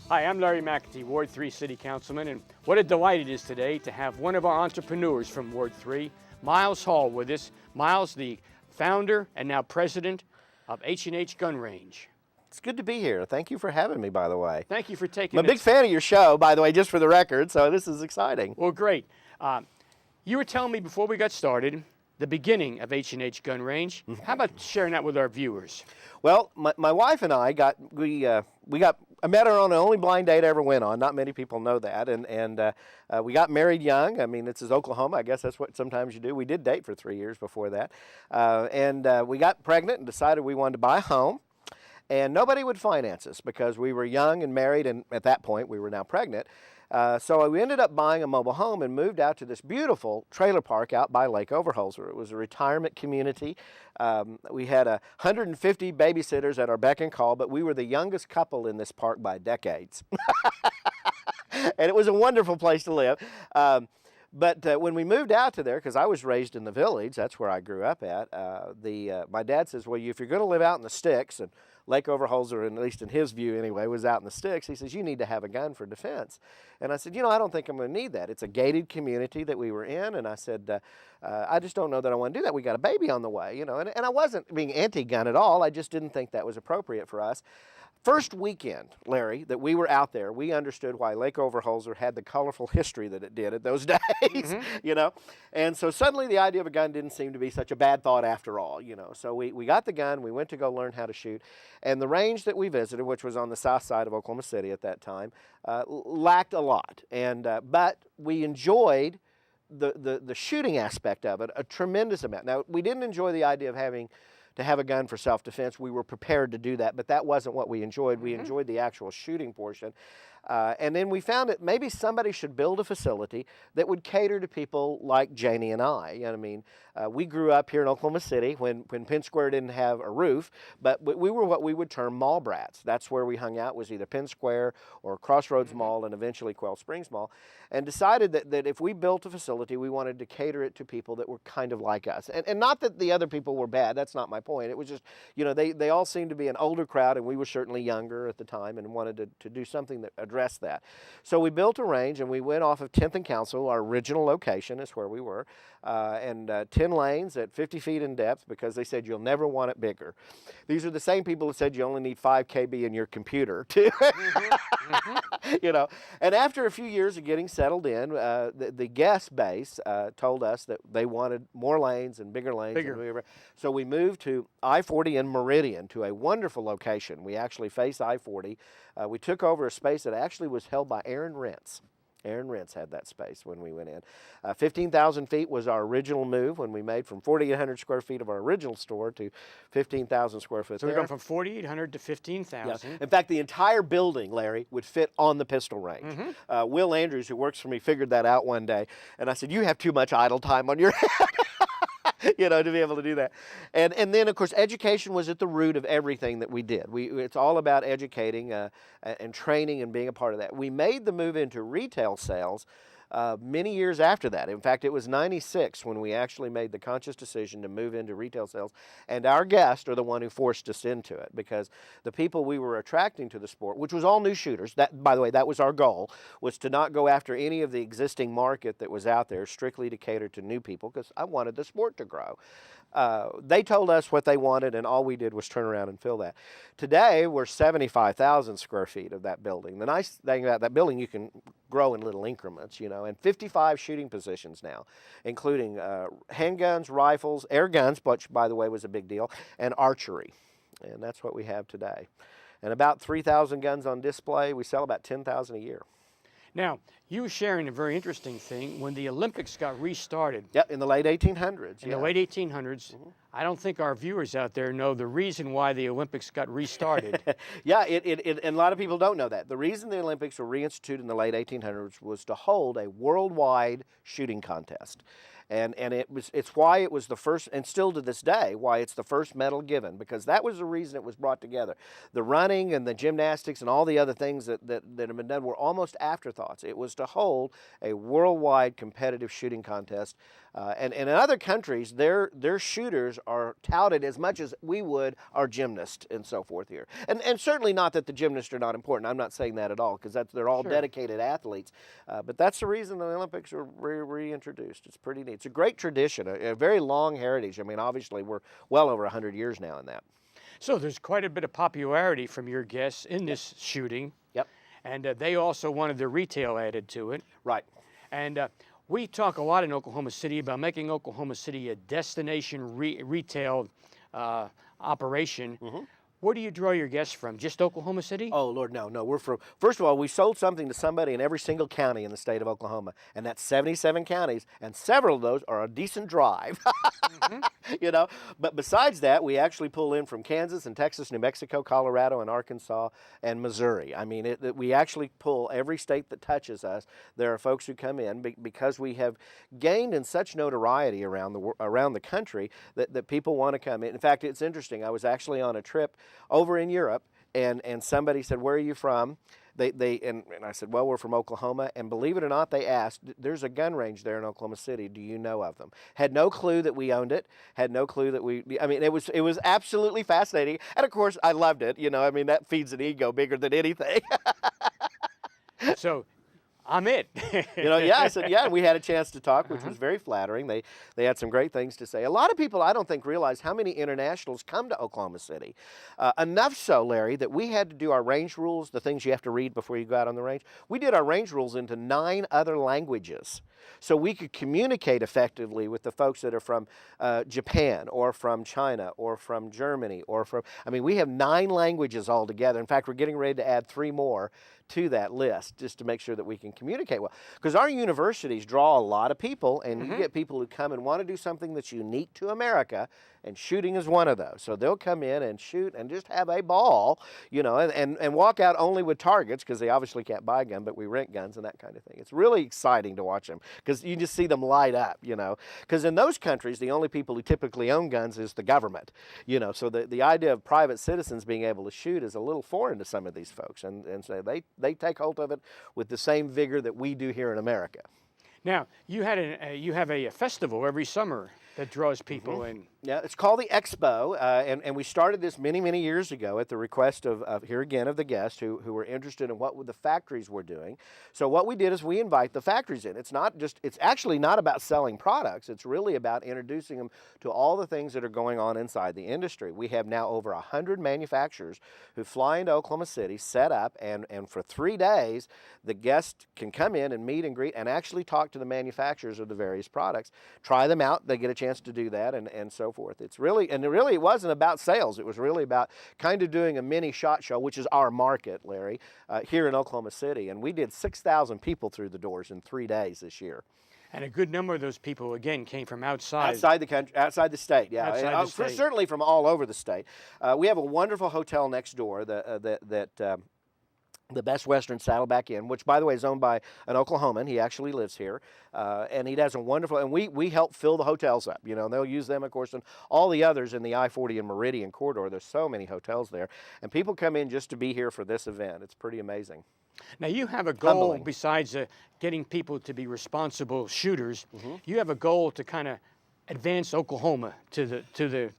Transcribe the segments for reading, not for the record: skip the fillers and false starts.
Hi, I'm Larry McAtee, Ward 3 City Councilman, and what a delight it is today to have one of our entrepreneurs from Ward 3, Miles Hall, with us. Miles, the founder and now president of H&H Gun Range. It's good to be here. Thank you for having me, by the way. Thank you for taking I'm a big fan of your show, by the way, just for the record, so this is exciting. Well, great. You were telling me before we got started the beginning of H&H Gun Range. How about sharing that with our viewers? Well, my wife and I I met her on the only blind date I ever went on. Not many people know that, and we got married young. I mean, this is Oklahoma. I guess that's what sometimes you do. We did date for 3 years before that, and we got pregnant and decided we wanted to buy a home. And nobody would finance us because we were young and married, and at that point we were now pregnant. So we ended up buying a mobile home and moved out to this beautiful trailer park out by Lake Overholser. It was a retirement community. We had 150 babysitters at our beck and call, but we were the youngest couple in this park by decades. And it was a wonderful place to live. But when we moved out to there, because I was raised in the village, that's where I grew up at, my dad says, well, if you're going to live out in the sticks, and Lake Overholser, at least in his view anyway, was out in the sticks, he says, you need to have a gun for defense. And I said, I don't think I'm going to need that. It's a gated community that we were in, and I said, I just don't know that I want to do that. We got a baby on the way, and I wasn't being anti-gun at all. I just didn't think that was appropriate for us. First weekend, Larry, that we were out there, we understood why Lake Overholser had the colorful history that it did at those days, And so suddenly the idea of a gun didn't seem to be such a bad thought after all, So we got the gun, we went to go learn how to shoot, and the range that we visited, which was on the south side of Oklahoma City at that time, lacked a lot. But we enjoyed the shooting aspect of it a tremendous amount. Now, we didn't enjoy the idea of having to have a gun for self-defense. We were prepared to do that, but that wasn't what we enjoyed. We enjoyed the actual shooting portion. And then we found that maybe somebody should build a facility that would cater to people like Janie and I. We grew up here in Oklahoma City when Penn Square didn't have a roof, but we were what we would term mall brats. That's where we hung out, was either Penn Square or Crossroads Mall and eventually Quail Springs Mall, and decided that if we built a facility, we wanted to cater it to people that were kind of like us. And not that the other people were bad, that's not my point. It was just, they all seemed to be an older crowd, and we were certainly younger at the time and wanted to do something that addressed that. So we built a range, and we went off of 10th and Council. Our original location is where we were, and 10 lanes at 50 feet in depth, because they said you'll never want it bigger. These are the same people who said you only need 5 KB in your computer too. And after a few years of getting settled in, the guest base told us that they wanted more lanes and bigger lanes. So we moved to I-40 in Meridian, to a wonderful location. We actually face I-40. We took over a space that actually was held by Aaron Rentz. Aaron Rentz had that space when we went in. 15,000 feet was our original move when we made from 4,800 square feet of our original store to 15,000 square foot. So we've gone from 4,800 to 15,000. Yeah. In fact, the entire building, Larry, would fit on the pistol range. Will Andrews, who works for me, figured that out one day, and I said, you have too much idle time on your head. To be able to do that. And then, of course, education was at the root of everything that we did. It's all about educating and training and being a part of that. We made the move into retail sales many years after that. In fact, it was 96 when we actually made the conscious decision to move into retail sales, and our guests are the one who forced us into it, because the people we were attracting to the sport, which was all new shooters, that, by the way, that was our goal, was to not go after any of the existing market that was out there, strictly to cater to new people, because I wanted the sport to grow. They told us what they wanted, and all we did was turn around and fill that. Today, we're 75,000 square feet of that building. The nice thing about that building, you can grow in little increments, and 55 shooting positions now, including handguns, rifles, air guns, which, by the way, was a big deal, and archery. And that's what we have today. And about 3,000 guns on display. We sell about 10,000 a year. Now, you were sharing a very interesting thing when the Olympics got restarted. Yep, in the late 1800s. In the late 1800s. I don't think our viewers out there know the reason why the Olympics got restarted. Yeah, and a lot of people don't know that. The reason the Olympics were reinstituted in the late 1800s was to hold a worldwide shooting contest. And it's why it was the first, and still to this day, why it's the first medal given, because that was the reason it was brought together. The running and the gymnastics and all the other things that have been done were almost afterthoughts. It was to hold a worldwide competitive shooting contest. And in other countries, their shooters are touted as much as we would our gymnasts and so forth here. And certainly not that the gymnasts are not important. I'm not saying that at all, because they're all Sure. dedicated athletes. But that's the reason the Olympics were reintroduced. It's pretty neat. It's a great tradition, a very long heritage. I mean, obviously, we're well over 100 years now in that. So there's quite a bit of popularity from your guests in this shooting. Yep. And they also wanted the retail added to it. Right. And we talk a lot in Oklahoma City about making Oklahoma City a destination retail operation. Where do you draw your guests from? Just Oklahoma City? Oh, Lord, no. We're from, first of all, we sold something to somebody in every single county in the state of Oklahoma, and that's 77 counties, and several of those are a decent drive. You know, but besides that, we actually pull in from Kansas and Texas, New Mexico, Colorado, and Arkansas, and Missouri. I mean, we actually pull every state that touches us. There are folks who come in because we have gained in such notoriety around the country that people want to come in. In fact, it's interesting. I was actually on a trip over in Europe, and somebody said, "Where are you from?" And I said, "Well, we're from Oklahoma." And believe it or not, they asked, "There's a gun range there in Oklahoma City. Do you know of them?" Had no clue that we owned it. Had no clue that I mean, it was absolutely fascinating. And of course, I loved it. You know, I mean, that feeds an ego bigger than anything. So I'm it. You know, yeah, I said, yeah, we had a chance to talk, which was very flattering. They had some great things to say. A lot of people, I don't think, realize how many internationals come to Oklahoma City. Enough so, Larry, that we had to do our range rules, the things you have to read before you go out on the range. We did our range rules into 9 other languages, so we could communicate effectively with the folks that are from Japan or from China or from Germany or from, I mean, we have 9 languages altogether. In fact, we're getting ready to add 3 more to that list just to make sure that we can communicate well. Because our universities draw a lot of people, and you get people who come and want to do something that's unique to America, and shooting is one of those. So they'll come in and shoot and just have a ball, you know, and walk out only with targets, because they obviously can't buy a gun, but we rent guns and that kind of thing. It's really exciting to watch them, because you just see them light up, you know. Because in those countries, the only people who typically own guns is the government, you know. So the idea of private citizens being able to shoot is a little foreign to some of these folks, and so they take hold of it with the same vigor that we do here in America. Now, you have a festival every summer that draws people in. Yeah, it's called the Expo, and we started this many, many years ago at the request of here again, of the guests who were interested in what the factories were doing. So what we did is we invite the factories in. It's actually not about selling products. It's really about introducing them to all the things that are going on inside the industry. We have now over 100 manufacturers who fly into Oklahoma City, set up, and for 3 days, the guests can come in and meet and greet and actually talk to the manufacturers of the various products, try them out. They get a chance to do that, and so forth. It wasn't about sales. It was really about kind of doing a mini SHOT Show, which is our market, Larry, here in Oklahoma City. And we did 6,000 people through the doors in 3 days this year. And a good number of those people, again, came from outside. Outside the country, outside the state, yeah. Outside the state. Certainly from all over the state. We have a wonderful hotel next door the Best Western Saddleback Inn, which, by the way, is owned by an Oklahoman. He actually lives here, and he does a wonderful, and we help fill the hotels up, you know, and they'll use them, of course, and all the others in the I-40 and Meridian corridor. There's so many hotels there, and people come in just to be here for this event. It's pretty amazing. Now, you have a goal, besides getting people to be responsible shooters, you have a goal to kind of advance Oklahoma to the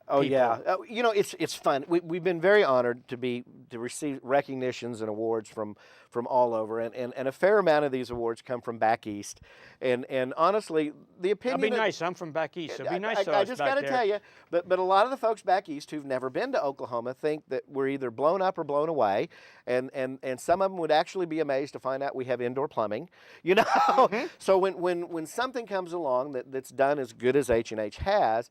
Oh, people. yeah. You know, it's fun. We've been very honored to receive recognitions and awards from all over, and a fair amount of these awards come from back east. And honestly, the opinion... That'd be nice. I'm from back east, so it'd be nice to us I just got to tell you, but a lot of the folks back east who've never been to Oklahoma think that we're either blown up or blown away, and some of them would actually be amazed to find out we have indoor plumbing, you know? So when something comes along that's done as good as H&H has,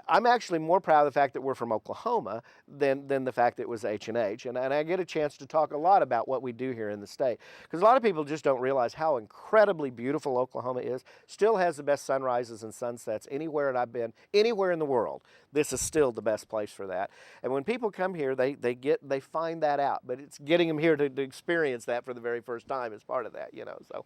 I'm actually more proud of the fact that we're from Oklahoma than the fact that it was H&H. And I get a chance to talk a lot about what we do here in the state. Because a lot of people just don't realize how incredibly beautiful Oklahoma is. Still has the best sunrises and sunsets anywhere that I've been, anywhere in the world. This is still the best place for that. And when people come here, they find that out. But it's getting them here to experience that for the very first time as part of that, you know, so.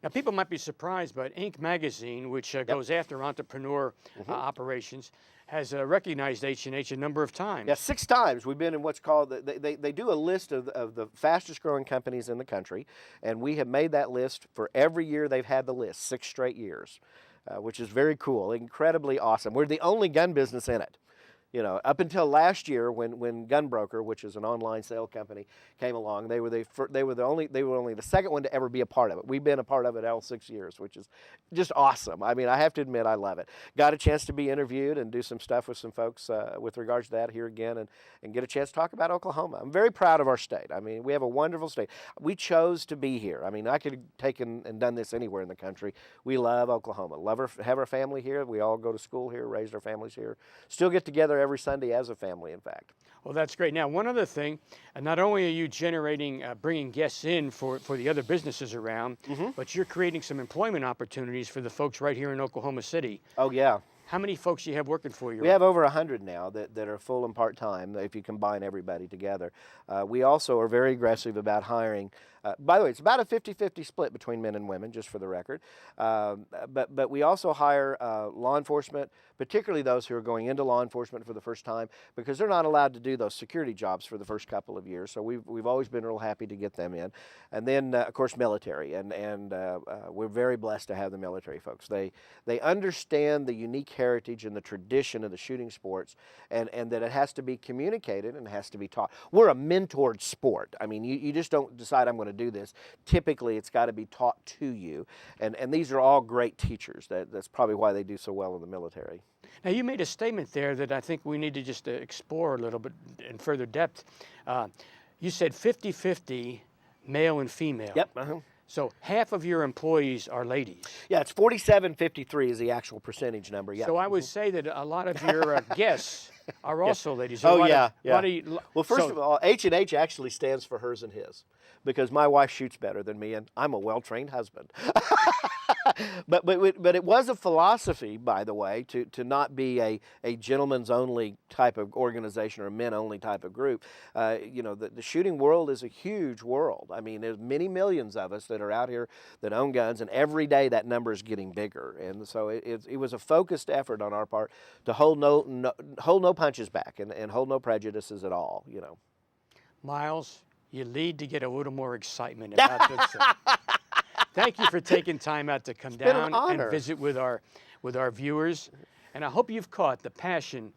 Now, people might be surprised, but Inc. magazine, which goes after entrepreneur operations, has recognized H&H a number of times. Yeah, 6 times. We've been in what's called, they do a list of the fastest growing companies in the country, and we have made that list for every year they've had the list, 6 straight years. which is very cool, incredibly awesome. We're the only gun business in it. You know, up until last year, when Gunbroker, which is an online sale company, came along, they were only the second one to ever be a part of it. We've been a part of it all 6 years, which is just awesome. I mean, I have to admit, I love it. Got a chance to be interviewed and do some stuff with some folks with regards to that here again, and get a chance to talk about Oklahoma. I'm very proud of our state. I mean, we have a wonderful state. We chose to be here. I mean, I could have taken and done this anywhere in the country. We love Oklahoma. Have our family here. We all go to school here, raised our families here. Still get together every Sunday as a family, in fact. Well, that's great. Now, one other thing, not only are you bringing guests in for the other businesses around, but you're creating some employment opportunities for the folks right here in Oklahoma City. Oh, yeah. How many folks do you have working for you? We have over 100 now that are full and part-time, if you combine everybody together. We also are very aggressive about hiring. By the way, it's about a 50-50 split between men and women, just for the record. But we also hire law enforcement, particularly those who are going into law enforcement for the first time, because they're not allowed to do those security jobs for the first couple of years. So we've always been real happy to get them in. And then, of course, military. And we're very blessed to have the military folks. They understand the unique heritage and the tradition of the shooting sports, and that it has to be communicated and it has to be taught. We're a mentored sport. I mean, you just don't decide I'm going to do this. Typically, it's got to be taught to you, and these are all great teachers. That's probably why they do so well in the military. Now, you made a statement there that I think we need to just explore a little bit in further depth. You said 50-50 male and female. Yep. So half of your employees are ladies. Yeah, it's 47-53 is the actual percentage number. Yeah. So I would say that a lot of your guests are also ladies. Oh, yeah. Well, first of all, H&H actually stands for hers and his, because my wife shoots better than me, and I'm a well-trained husband. But it was a philosophy, by the way, to not be a gentleman's only type of organization or a men only type of group. You know, the shooting world is a huge world. I mean, there's many millions of us that are out here that own guns, and every day that number is getting bigger. And so it was a focused effort on our part to hold no punches back and hold no prejudices at all. You know, Miles, you need to get a little more excitement about this. Thank you for taking time out to come down and visit with our viewers. And I hope you've caught the passion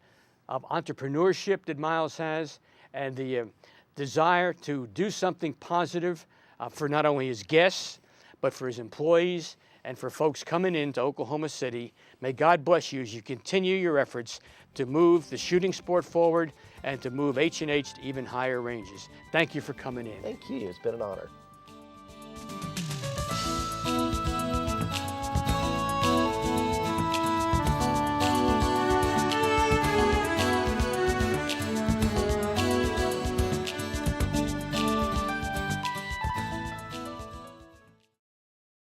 of entrepreneurship that Miles has, and the desire to do something positive for not only his guests, but for his employees and for folks coming into Oklahoma City. May God bless you as you continue your efforts to move the shooting sport forward and to move H&H to even higher ranges. Thank you for coming in. Thank you. It's been an honor.